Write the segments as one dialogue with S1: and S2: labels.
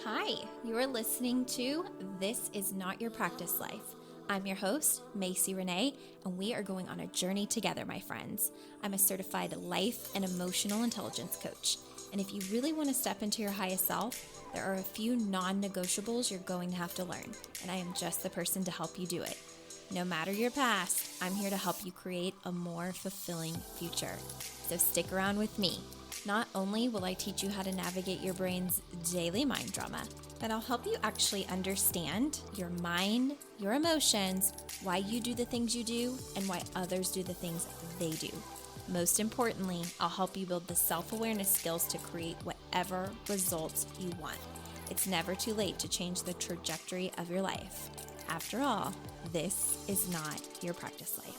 S1: Hi, you're listening to This Is Not Your Practice Life. I'm your host, Macy Renee, and we are going on a journey together, my friends. I'm a certified life and emotional intelligence coach. And if you really want to step into your highest self, there are a few non-negotiables you're going to have to learn, and I am just the person to help you do it. No matter your past, I'm here to help you create a more fulfilling future. So stick around with me. Not only will I teach you how to navigate your brain's daily mind drama, but I'll help you actually understand your mind, your emotions, why you do the things you do, and why others do the things they do. Most importantly, I'll help you build the self-awareness skills to create whatever results you want. It's never too late to change the trajectory of your life. After all, this is not your practice life.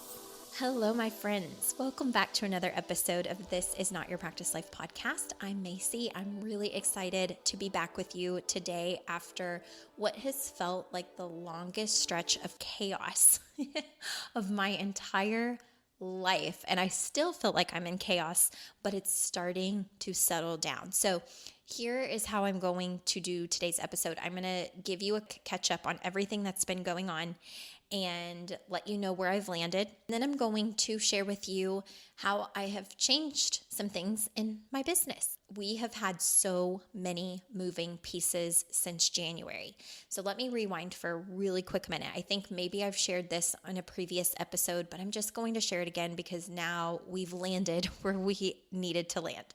S1: Hello, my friends. Welcome back to another episode of This Is Not Your Practice Life podcast. I'm Macy. I'm really excited to be back with you today after what has felt like the longest stretch of chaos of my entire life. And I still feel like I'm in chaos, but it's starting to settle down. So here is how I'm going to do today's episode. I'm going to give you a catch up on everything that's been going on and let you know where I've landed. And then I'm going to share with you how I have changed some things in my business. We have had so many moving pieces since January. So let me rewind for a really quick minute. I think maybe I've shared this on a previous episode, but I'm just going to share it again because now we've landed where we needed to land.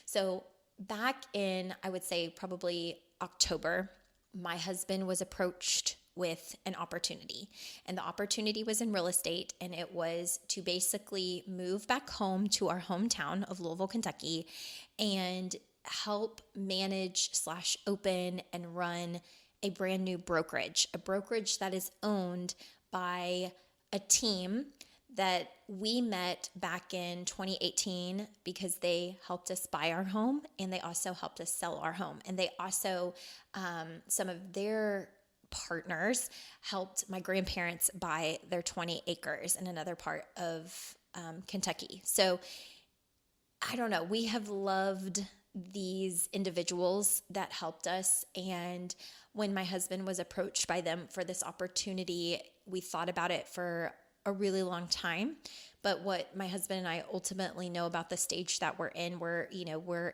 S1: So back in, I would say probably October, my husband was approached with an opportunity. And the opportunity was in real estate, and it was to basically move back home to our hometown of Louisville, Kentucky, and help manage / open and run a brand new brokerage, a brokerage that is owned by a team that we met back in 2018 because they helped us buy our home and they also helped us sell our home. And they also, some of their partners helped my grandparents buy their 20 acres in another part of Kentucky. So I don't know, we have loved these individuals that helped us. And when my husband was approached by them for this opportunity, we thought about it for a really long time. But what my husband and I ultimately know about the stage that we're in, we're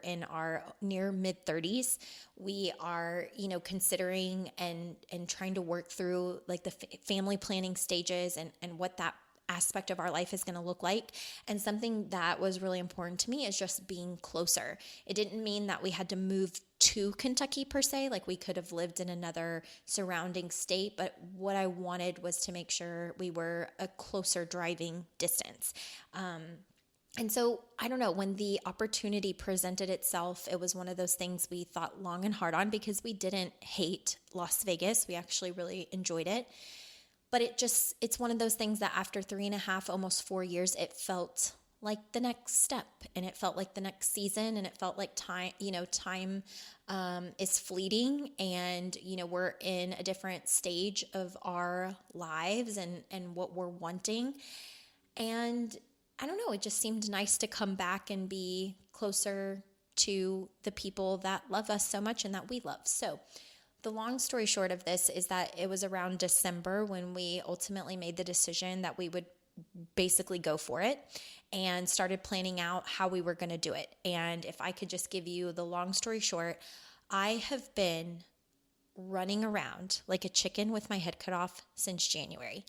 S1: in our near mid 30s. We are, considering and trying to work through like the family planning stages and what that aspect of our life is going to look like. And something that was really important to me is just being closer. It didn't mean that we had to move to Kentucky per se, like we could have lived in another surrounding state, but what I wanted was to make sure we were a closer driving distance. And so, I don't know, when the opportunity presented itself, it was one of those things we thought long and hard on because we didn't hate Las Vegas. We actually really enjoyed it. But it's one of those things that after 3.5, almost 4 years, it felt like the next step and it felt like the next season and it felt like time is fleeting and, we're in a different stage of our lives and what we're wanting. And I don't know, it just seemed nice to come back and be closer to the people that love us so much and that we love. So the long story short of this is that it was around December when we ultimately made the decision that we would basically go for it and started planning out how we were going to do it. And if I could just give you the long story short, I have been running around like a chicken with my head cut off since January.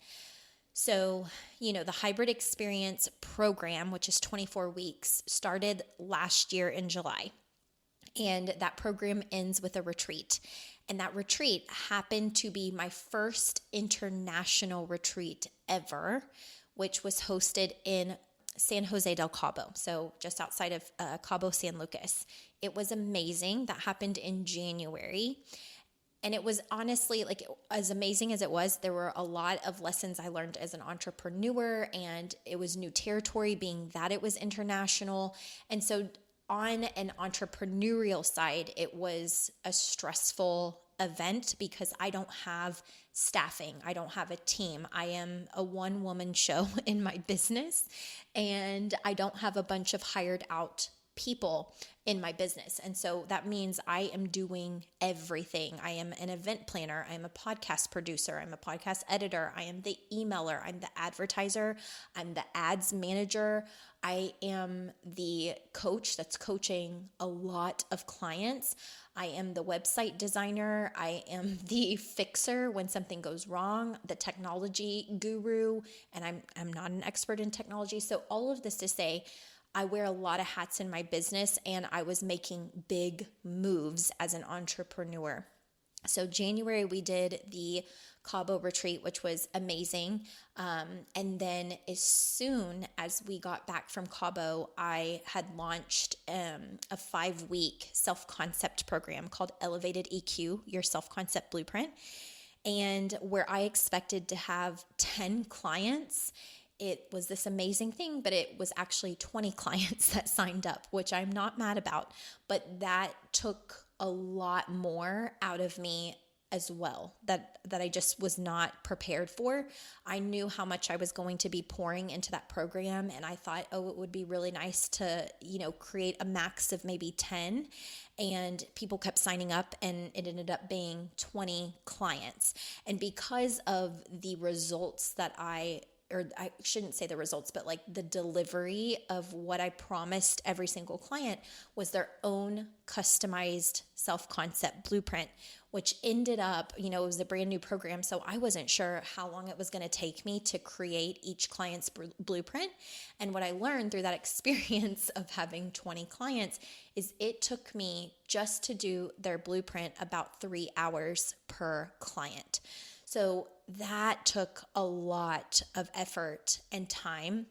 S1: So, the hybrid experience program, which is 24 weeks, started last year in July. And that program ends with a retreat. And that retreat happened to be my first international retreat ever, which was hosted in San Jose del Cabo, so just outside of Cabo San Lucas. It was amazing. That happened in January. And it was honestly, like, as amazing as it was, there were a lot of lessons I learned as an entrepreneur, and it was new territory being that it was international. And so on an entrepreneurial side, it was a stressful event because I don't have staffing. I don't have a team. I am a one-woman show in my business, and I don't have a bunch of hired out people in my business. And so that means I am doing everything. I am an event planner. I'm a podcast producer. I'm a podcast editor. I am the emailer. I'm the advertiser. I'm the ads manager. I am the coach that's coaching a lot of clients. I am the website designer. I am the fixer when something goes wrong, the technology guru, and I'm not an expert in technology. So all of this to say, I wear a lot of hats in my business, and I was making big moves as an entrepreneur. So January, we did the Cabo retreat, which was amazing. And then as soon as we got back from Cabo, I had launched a 5-week self-concept program called Elevated EQ, your self-concept blueprint. And where I expected to have 10 clients, it was this amazing thing, but it was actually 20 clients that signed up, which I'm not mad about, but that took a lot more out of me as well that I just was not prepared for. I knew how much I was going to be pouring into that program, and I thought, oh, it would be really nice to, create a max of maybe 10, and people kept signing up, and it ended up being 20 clients. And because of the results that I shouldn't say the results, but like the delivery of what I promised every single client was their own customized self-concept blueprint, which ended up, it was a brand new program. So I wasn't sure how long it was going to take me to create each client's blueprint. And what I learned through that experience of having 20 clients is it took me just to do their blueprint about 3 hours per client. So that took a lot of effort and time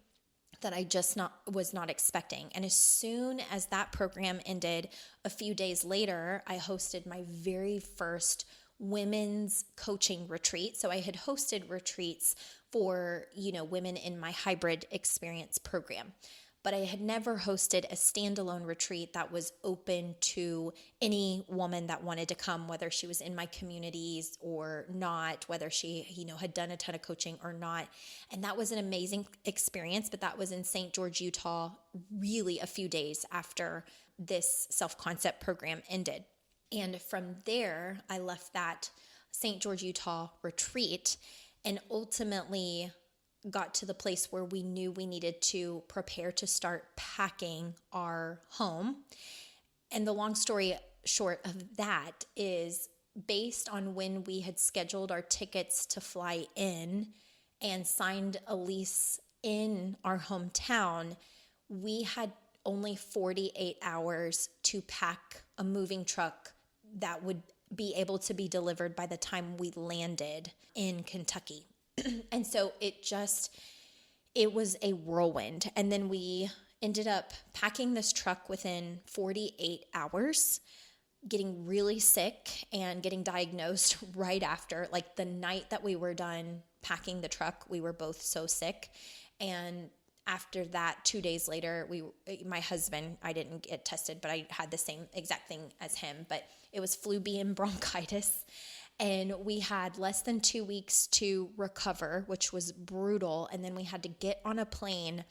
S1: that I just was not expecting. And as soon as that program ended, a few days later, I hosted my very first women's coaching retreat. So I had hosted retreats for, women in my hybrid experience program, but I had never hosted a standalone retreat that was open to any woman that wanted to come, whether she was in my communities or not, whether she, had done a ton of coaching or not. And that was an amazing experience, but that was in St. George, Utah, really a few days after this self-concept program ended. And from there, I left that St. George, Utah retreat and ultimately got to the place where we knew we needed to prepare to start packing our home. And the long story short of that is based on when we had scheduled our tickets to fly in and signed a lease in our hometown, we had only 48 hours to pack a moving truck that would be able to be delivered by the time we landed in Kentucky. And so it was a whirlwind. And then we ended up packing this truck within 48 hours, getting really sick and getting diagnosed right after. Like the night that we were done packing the truck, we were both so sick. And after that, 2 days later, my husband, I didn't get tested, but I had the same exact thing as him, but it was flu B and bronchitis. And we had less than 2 weeks to recover, which was brutal. And then we had to get on a plane,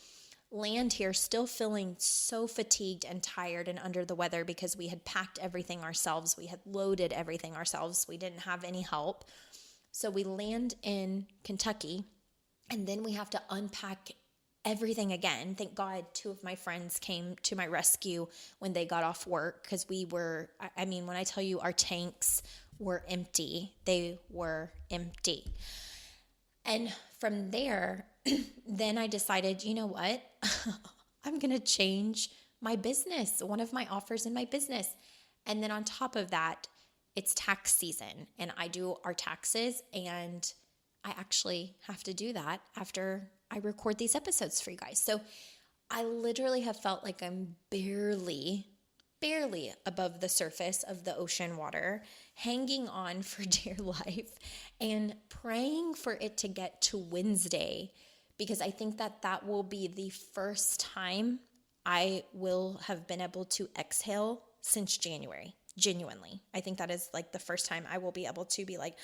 S1: land here, still feeling so fatigued and tired and under the weather because we had packed everything ourselves. We had loaded everything ourselves. We didn't have any help. So we land in Kentucky, and then we have to unpack everything again. Thank God 2 of my friends came to my rescue when they got off work, because when I tell you our tanks were empty, they were empty. And from there, then I decided, you know what? I'm going to change my business, one of my offers in my business. And then on top of that, it's tax season, and I do our taxes, and I actually have to do that after I record these episodes for you guys. So I literally have felt like I'm barely above the surface of the ocean water, hanging on for dear life and praying for it to get to Wednesday, because I think that will be the first time I will have been able to exhale since January. Genuinely. I think that is like the first time I will be able to be like,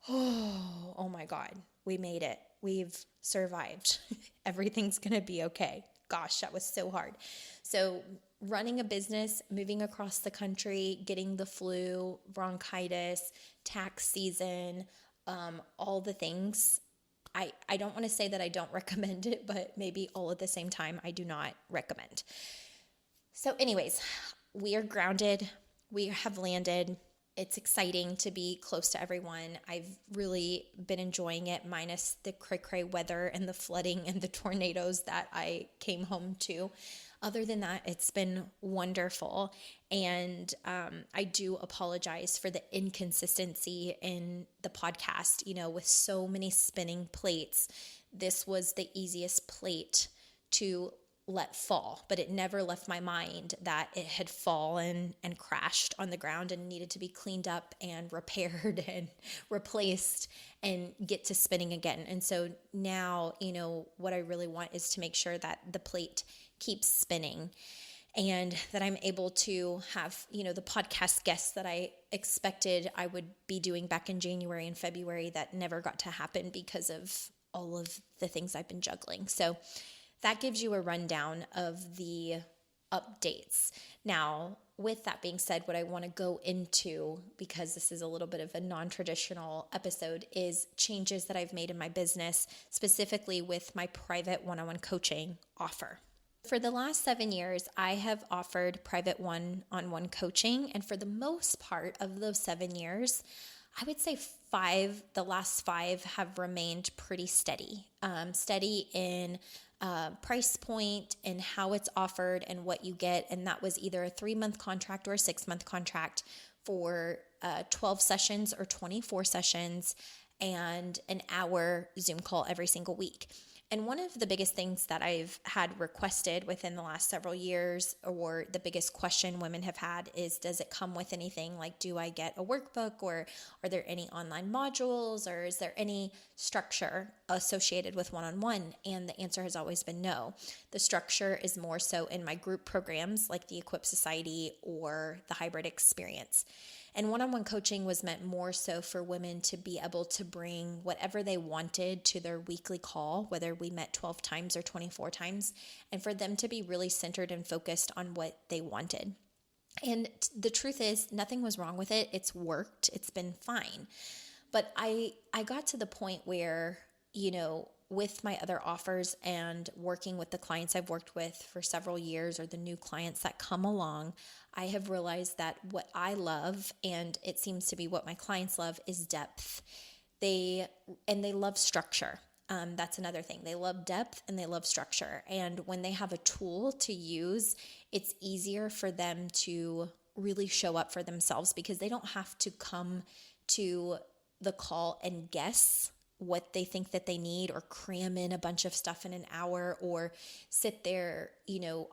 S1: oh my God, we made it. We've survived. Everything's going to be okay. Gosh, that was so hard. So running a business, moving across the country, getting the flu, bronchitis, tax season, all the things. I don't want to say that I don't recommend it, but maybe all at the same time, I do not recommend. So anyways, we are grounded. We have landed. It's exciting to be close to everyone. I've really been enjoying it, minus the cray-cray weather and the flooding and the tornadoes that I came home to. Other than that, it's been wonderful. And I do apologize for the inconsistency in the podcast. With so many spinning plates, this was the easiest plate to let fall, but it never left my mind that it had fallen and crashed on the ground and needed to be cleaned up and repaired and replaced and get to spinning again. And so now, what I really want is to make sure that the plate keeps spinning and that I'm able to have, the podcast guests that I expected I would be doing back in January and February that never got to happen because of all of the things I've been juggling. So that gives you a rundown of the updates. Now, with that being said, what I want to go into, because this is a little bit of a non-traditional episode, is changes that I've made in my business, specifically with my private one-on-one coaching offer. For the last 7 years, I have offered private one-on-one coaching, and for the most part of those 7 years, I would say the last five have remained pretty steady. Steady in price point and how it's offered and what you get. And that was either a 3-month contract or a 6-month contract for 12 sessions or 24 sessions and an hour Zoom call every single week. And one of the biggest things that I've had requested within the last several years, or the biggest question women have had, is does it come with anything? Like, do I get a workbook, or are there any online modules, or is there any structure associated with one-on-one? And the answer has always been no. The structure is more so in my group programs like the Equip Society or the Hybrid Experience. And one-on-one coaching was meant more so for women to be able to bring whatever they wanted to their weekly call, whether we met 12 times or 24 times, and for them to be really centered and focused on what they wanted. And the truth is, nothing was wrong with it. It's worked. It's been fine. But I got to the point where, with my other offers and working with the clients I've worked with for several years, or the new clients that come along, I have realized that what I love, and it seems to be what my clients love, is depth. They love structure. That's another thing. They love depth and they love structure. And when they have a tool to use, it's easier for them to really show up for themselves, because they don't have to come to the call and guess what they think that they need, or cram in a bunch of stuff in an hour, or sit there,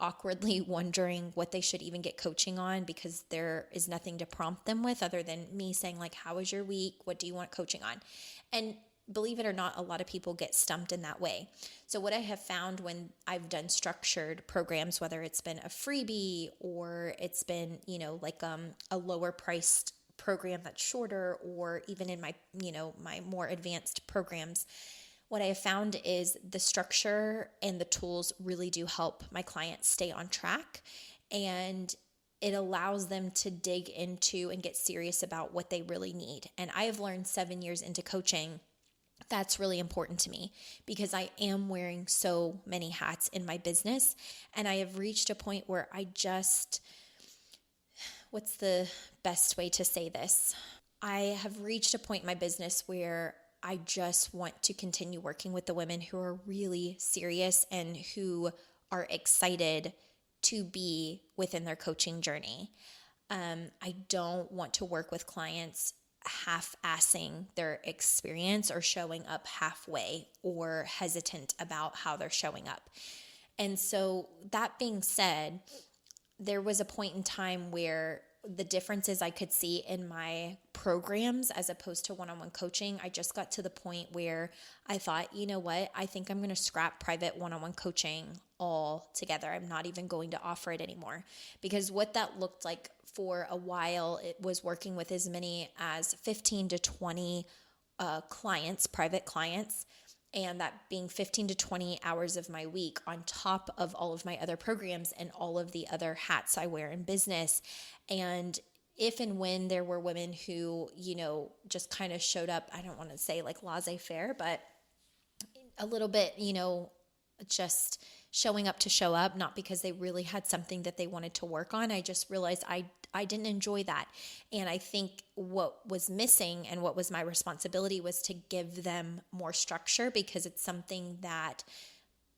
S1: awkwardly wondering what they should even get coaching on, because there is nothing to prompt them with other than me saying, like, how was your week? What do you want coaching on? And believe it or not, a lot of people get stumped in that way. So what I have found when I've done structured programs, whether it's been a freebie or it's been, like a lower priced program that's shorter, or even in my, my more advanced programs, what I have found is the structure and the tools really do help my clients stay on track, and it allows them to dig into and get serious about what they really need. And I have learned 7 years into coaching, that's really important to me, because I am wearing so many hats in my business, and I have reached a point where what's the best way to say this? I have reached a point in my business where I just want to continue working with the women who are really serious and who are excited to be within their coaching journey. I don't want to work with clients half-assing their experience, or showing up halfway, or hesitant about how they're showing up. And so that being said, there was a point in time where the differences I could see in my programs as opposed to one-on-one coaching, I just got to the point where I thought, you know what, I think I'm going to scrap private one-on-one coaching altogether. I'm not even going to offer it anymore, because what that looked like for a while, it was working with as many as 15 to 20 clients, private clients. and that being 15 to 20 hours of my week on top of all of my other programs and all of the other hats I wear in business. And if and when there were women who, just kind of showed up, I don't want to say like laissez-faire, but a little bit, just showing up to show up, not because they really had something that they wanted to work on. I just realized I didn't enjoy that. And I think what was missing and what was my responsibility was to give them more structure, because it's something that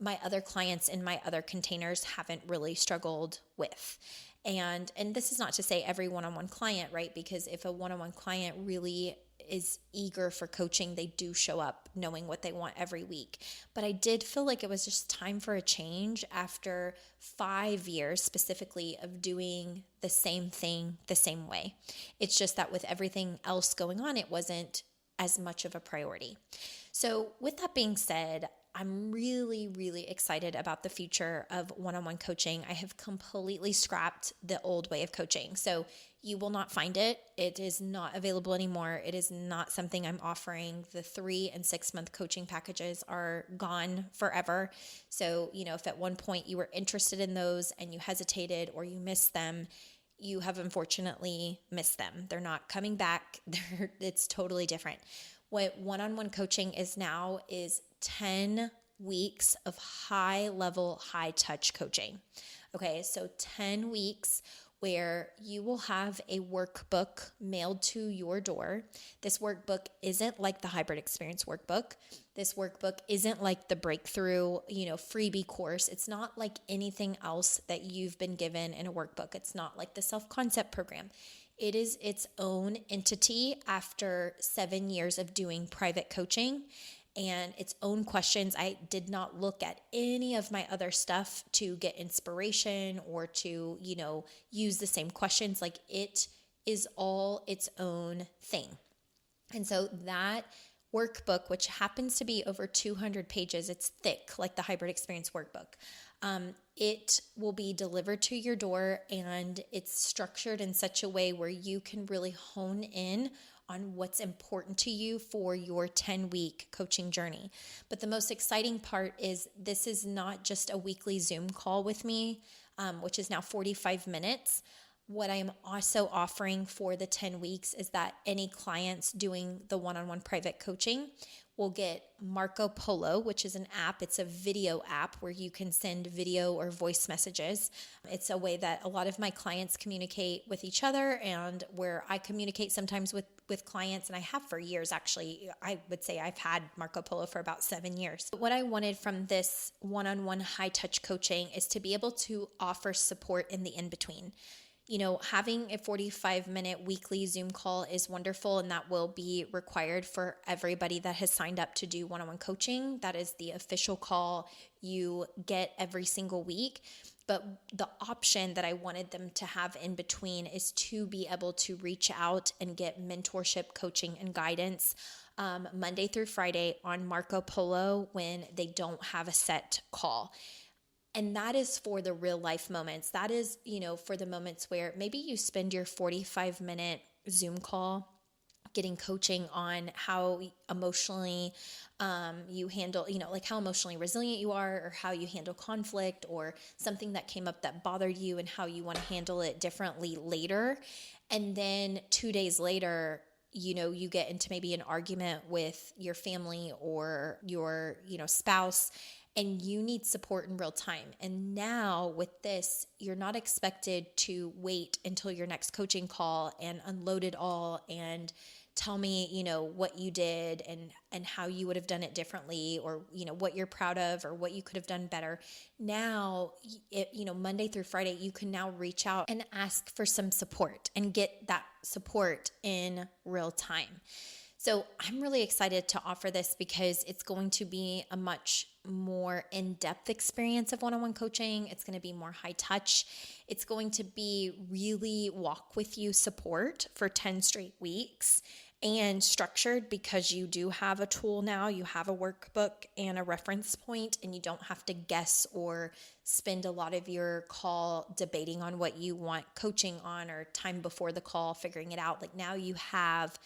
S1: my other clients in my other containers haven't really struggled with. And this is not to say every one-on-one client, right? Because if a one-on-one client really is eager for coaching, they do show up knowing what they want every week. But I did feel like it was just time for a change after 5 years specifically of doing the same thing the same way. It's just that with everything else going on, it wasn't as much of a priority. So with that being said, I'm really, really excited about the future of one-on-one coaching. I have completely scrapped the old way of coaching. So you will not find it. It is not available anymore. It is not something I'm offering. The 3 and 6 month coaching packages are gone forever. So, if at one point you were interested in those and you hesitated or you missed them, you have unfortunately missed them. They're not coming back. It's totally different. What one-on-one coaching is now is 10 weeks of high level, high touch coaching. Okay, so 10 weeks where you will have a workbook mailed to your door. This workbook isn't like the Hybrid Experience workbook. This workbook isn't like the Breakthrough, freebie course. It's not like anything else that you've been given in a workbook. It's not like the self-concept program. It is its own entity after 7 years of doing private coaching and its own questions. I did not look at any of my other stuff to get inspiration or to, use the same questions. Like, it is all its own thing. And so that workbook, which happens to be over 200 pages, it's thick, like the Hybrid Experience workbook. It will be delivered to your door, and it's structured in such a way where you can really hone in on what's important to you for your 10-week coaching journey. But the most exciting part is this is not just a weekly Zoom call with me, which is now 45 minutes. What I am also offering for the 10 weeks is that any clients doing the one-on-one private coaching will get Marco Polo, which is an app. It's a video app where you can send video or voice messages. It's a way that a lot of my clients communicate with each other, and where I communicate sometimes with clients, and I have for years actually. I would say I've had Marco Polo for about 7 years. But what I wanted from this one-on-one high-touch coaching is to be able to offer support in the in-between. Having a 45-minute weekly Zoom call is wonderful, and that will be required for everybody that has signed up to do one-on-one coaching. That is the official call you get every single week. But the option that I wanted them to have in between is to be able to reach out and get mentorship, coaching, and guidance Monday through Friday on Marco Polo when they don't have a set call. And that is for the real life moments. That is, for the moments where maybe you spend your 45-minute Zoom call getting coaching on how emotionally you handle, like how emotionally resilient you are, or how you handle conflict, or something that came up that bothered you and how you want to handle it differently later. And then 2 days later, you get into maybe an argument with your family or your, spouse, and you need support in real time. And now with this, you're not expected to wait until your next coaching call and unload it all and tell me, what you did and how you would have done it differently, or, what you're proud of or what you could have done better. Now, Monday through Friday, you can now reach out and ask for some support and get that support in real time. So I'm really excited to offer this because it's going to be a much more in-depth experience of one-on-one coaching. It's going to be more high touch. It's going to be really walk with you support for 10 straight weeks, and structured because you do have a tool now. You have a workbook and a reference point, and you don't have to guess or spend a lot of your call debating on what you want coaching on, or time before the call figuring it out. Like, now you have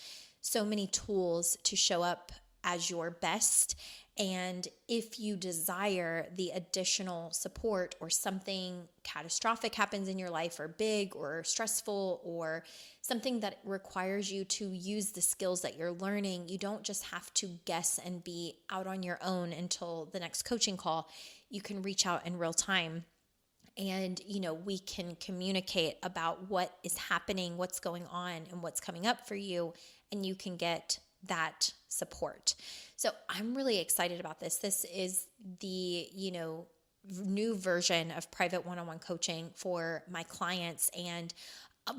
S1: so many tools to show up as your best And if you desire the additional support or something catastrophic happens in your life or big or stressful or something that requires you to use the skills that you're learning, you don't just have to guess and be out on your own until the next coaching call. You can reach out in real time and, we can communicate about what is happening, what's going on, and what's coming up for you, and you can get that support. So I'm really excited about this. This is the, new version of private one-on-one coaching for my clients. And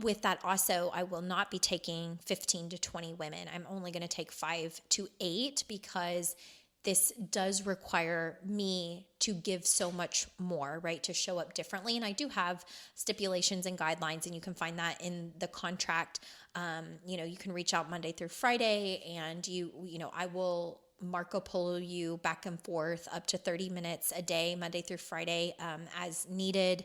S1: with that also, I will not be taking 15 to 20 women. I'm only going to take 5 to 8 because this does require me to give so much more, right? To show up differently. And I do have stipulations and guidelines, and you can find that in the contract. You can reach out Monday through Friday, and I will Marco Polo you back and forth up to 30 minutes a day, Monday through Friday, as needed.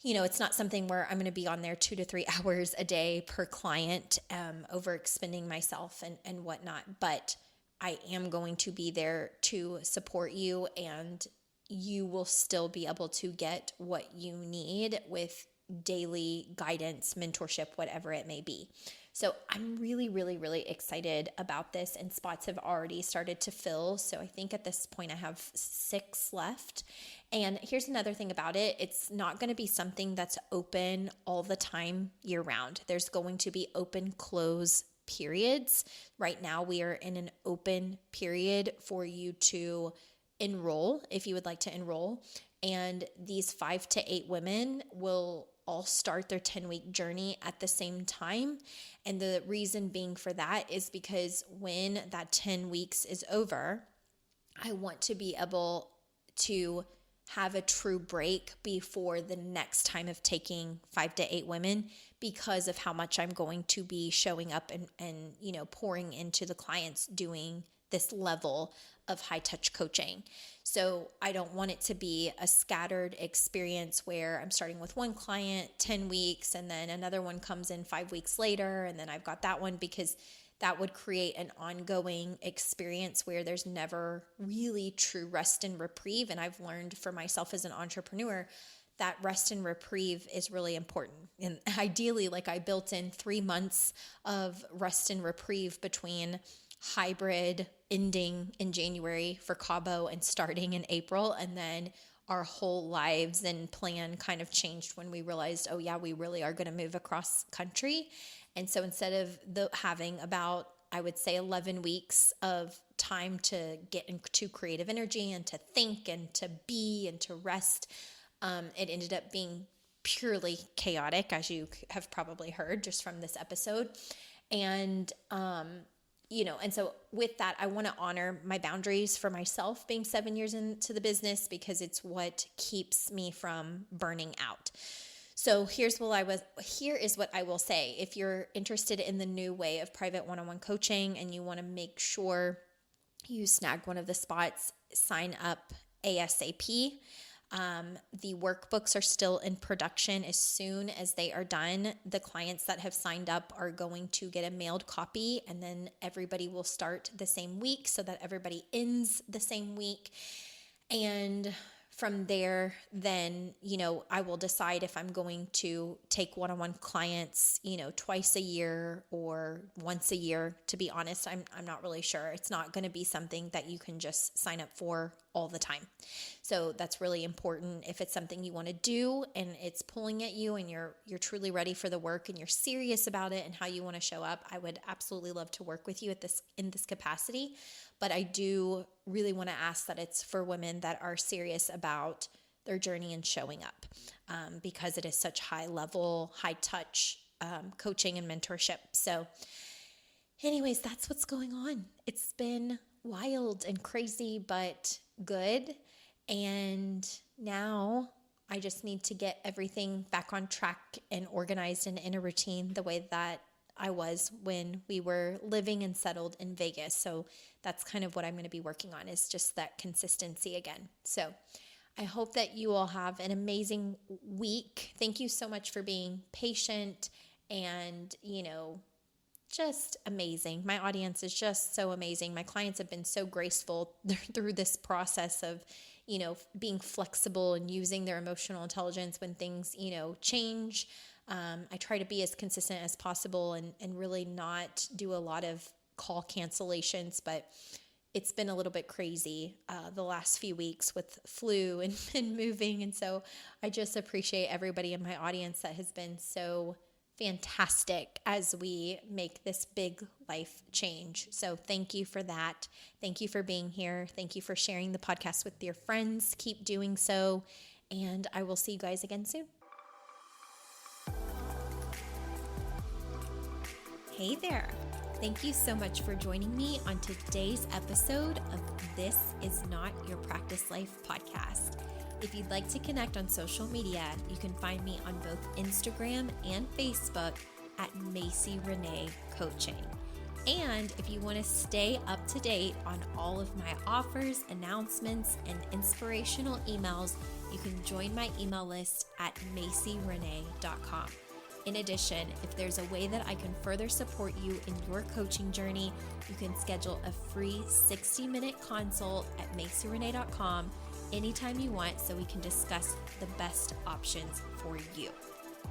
S1: It's not something where I'm going to be on there 2 to 3 hours a day per client, overexpending myself and whatnot. But I am going to be there to support you, and you will still be able to get what you need with daily guidance, mentorship, whatever it may be. So I'm really, really, really excited about this, and spots have already started to fill. So I think at this point I have 6 left. And here's another thing about it. It's not going to be something that's open all the time year round. There's going to be open, close periods. Right now we are in an open period for you to enroll if you would like to enroll. And these 5 to 8 women will all start their 10-week journey at the same time. And the reason being for that is because when that 10 weeks is over, I want to be able to have a true break before the next time of taking 5 to 8 women, because of how much I'm going to be showing up and pouring into the clients doing this level of high touch coaching. So I don't want it to be a scattered experience where I'm starting with one client 10 weeks and then another one comes in 5 weeks later and then I've got that one, because that would create an ongoing experience where there's never really true rest and reprieve. And I've learned for myself as an entrepreneur that rest and reprieve is really important. And ideally, like I built in 3 months of rest and reprieve between hybrid ending in January for Cabo and starting in April. And then our whole lives and plan kind of changed when we realized, oh yeah, we really are going to move across country. And so instead of having about, I would say 11 weeks of time to get into creative energy and to think and to be and to rest, it ended up being purely chaotic, as you have probably heard just from this episode. And, and so with that, I want to honor my boundaries for myself being 7 years into the business, because it's what keeps me from burning out. So here is what I will say. If you're interested in the new way of private one-on-one coaching and you want to make sure you snag one of the spots, sign up ASAP. The workbooks are still in production. As soon as they are done, the clients that have signed up are going to get a mailed copy, and then everybody will start the same week so that everybody ends the same week. And from there, then, I will decide if I'm going to take one-on-one clients, twice a year or once a year. To be honest, I'm not really sure. It's not going to be something that you can just sign up for all the time. So that's really important. If it's something you want to do and it's pulling at you and you're truly ready for the work and you're serious about it and how you want to show up, I would absolutely love to work with you in this capacity. But I do really want to ask that it's for women that are serious about their journey and showing up, because it is such high level, high touch coaching and mentorship. So anyways, that's what's going on. It's been wild and crazy, but good. And now I just need to get everything back on track and organized and in a routine the way that I was when we were living and settled in Vegas. So that's kind of what I'm going to be working on, is just that consistency again. So I hope that you all have an amazing week. Thank you so much for being patient and, just amazing. My audience is just so amazing. My clients have been so graceful through this process of, being flexible and using their emotional intelligence when things, change. I try to be as consistent as possible and really not do a lot of call cancellations, but it's been a little bit crazy the last few weeks with flu and moving. And so I just appreciate everybody in my audience that has been so fantastic as we make this big life change. So thank you for that. Thank you for being here. Thank you for sharing the podcast with your friends. Keep doing so. And I will see you guys again soon. Hey there. Thank you so much for joining me on today's episode of This Is Not Your Practice Life podcast. If you'd like to connect on social media, you can find me on both Instagram and Facebook at Macy Renee Coaching. And if you want to stay up to date on all of my offers, announcements, and inspirational emails, you can join my email list at macyrenee.com. In addition, if there's a way that I can further support you in your coaching journey, you can schedule a free 60-minute consult at macyrenee.com anytime you want so we can discuss the best options for you.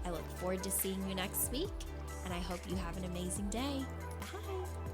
S1: I look forward to seeing you next week, and I hope you have an amazing day. Bye.